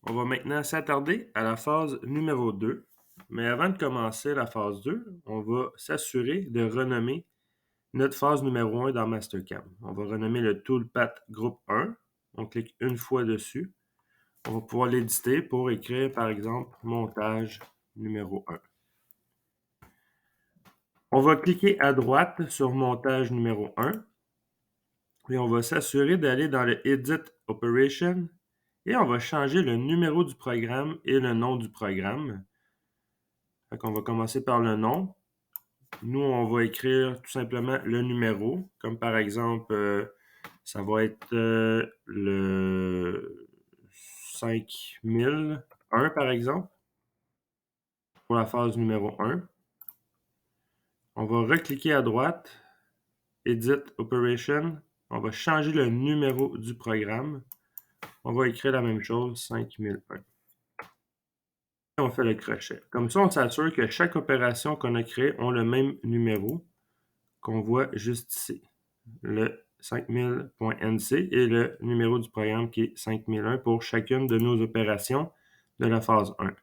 On va maintenant s'attarder à la phase numéro 2. Mais avant de commencer la phase 2, on va s'assurer de renommer notre phase numéro 1 dans Mastercam. On va renommer le Toolpath Groupe 1. On clique une fois dessus. On va pouvoir l'éditer pour écrire, par exemple, montage numéro 1. On va cliquer à droite sur montage numéro 1 et on va s'assurer d'aller dans le Edit Operation et on va changer le numéro du programme et le nom du programme. On va commencer par le nom. Nous, on va écrire tout simplement le numéro, comme par exemple, ça va être le 5001 par exemple, pour la phase numéro 1. On va recliquer à droite, Edit Operation. On va changer le numéro du programme. On va écrire la même chose, 5001. On fait le crochet. Comme ça, on s'assure que chaque opération qu'on a créée a le même numéro qu'on voit juste ici. Le 5000.nc et le numéro du programme qui est 5001 pour chacune de nos opérations de la phase 1.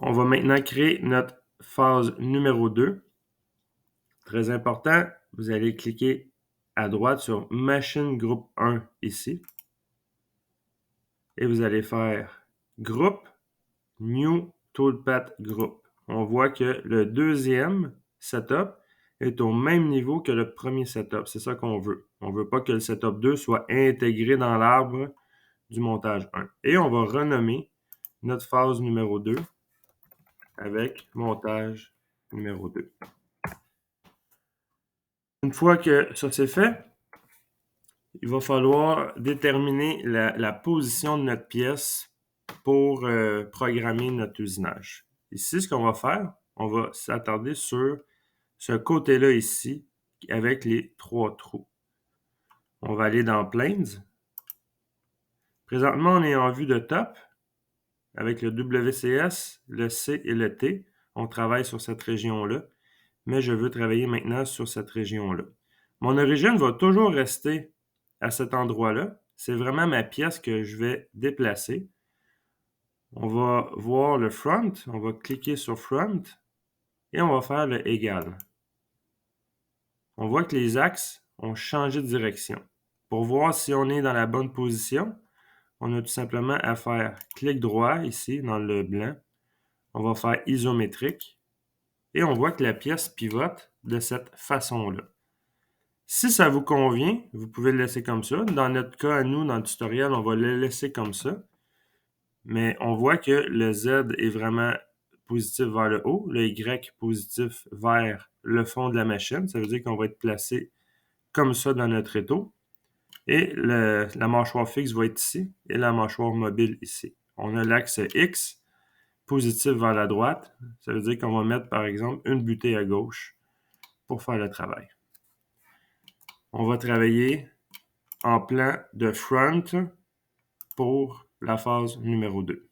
On va maintenant créer notre phase numéro 2. Très important, vous allez cliquer à droite sur Machine Group 1 ici. Et vous allez faire Groupe New Toolpath Group. On voit que le deuxième setup est au même niveau que le premier setup. C'est ça qu'on veut. On ne veut pas que le setup 2 soit intégré dans l'arbre du montage 1. Et on va renommer notre phase numéro 2 avec montage numéro 2. Une fois que ça c'est fait, il va falloir déterminer la position de notre pièce pour programmer notre usinage. Ici, ce qu'on va faire, on va s'attarder sur ce côté-là ici avec les 3 trous. On va aller dans Planes. Présentement, on est en vue de top avec le WCS, le C et le T. On travaille sur cette région-là, mais je veux travailler maintenant sur cette région-là. Mon origine va toujours rester à cet endroit-là. C'est vraiment ma pièce que je vais déplacer. On va voir le front, on va cliquer sur front et on va faire le égal. On voit que les axes ont changé de direction. Pour voir si on est dans la bonne position, on a tout simplement à faire clic droit ici dans le blanc. On va faire isométrique et on voit que la pièce pivote de cette façon-là. Si ça vous convient, vous pouvez le laisser comme ça. Dans notre cas, à nous, dans le tutoriel, on va le laisser comme ça. Mais on voit que le Z est vraiment positif vers le haut, le Y positif vers le fond de la machine. Ça veut dire qu'on va être placé comme ça dans notre étau. Et la mâchoire fixe va être ici et la mâchoire mobile ici. On a l'axe X positif vers la droite. Ça veut dire qu'on va mettre, par exemple, une butée à gauche pour faire le travail. On va travailler en plan de front pour la phase numéro 2.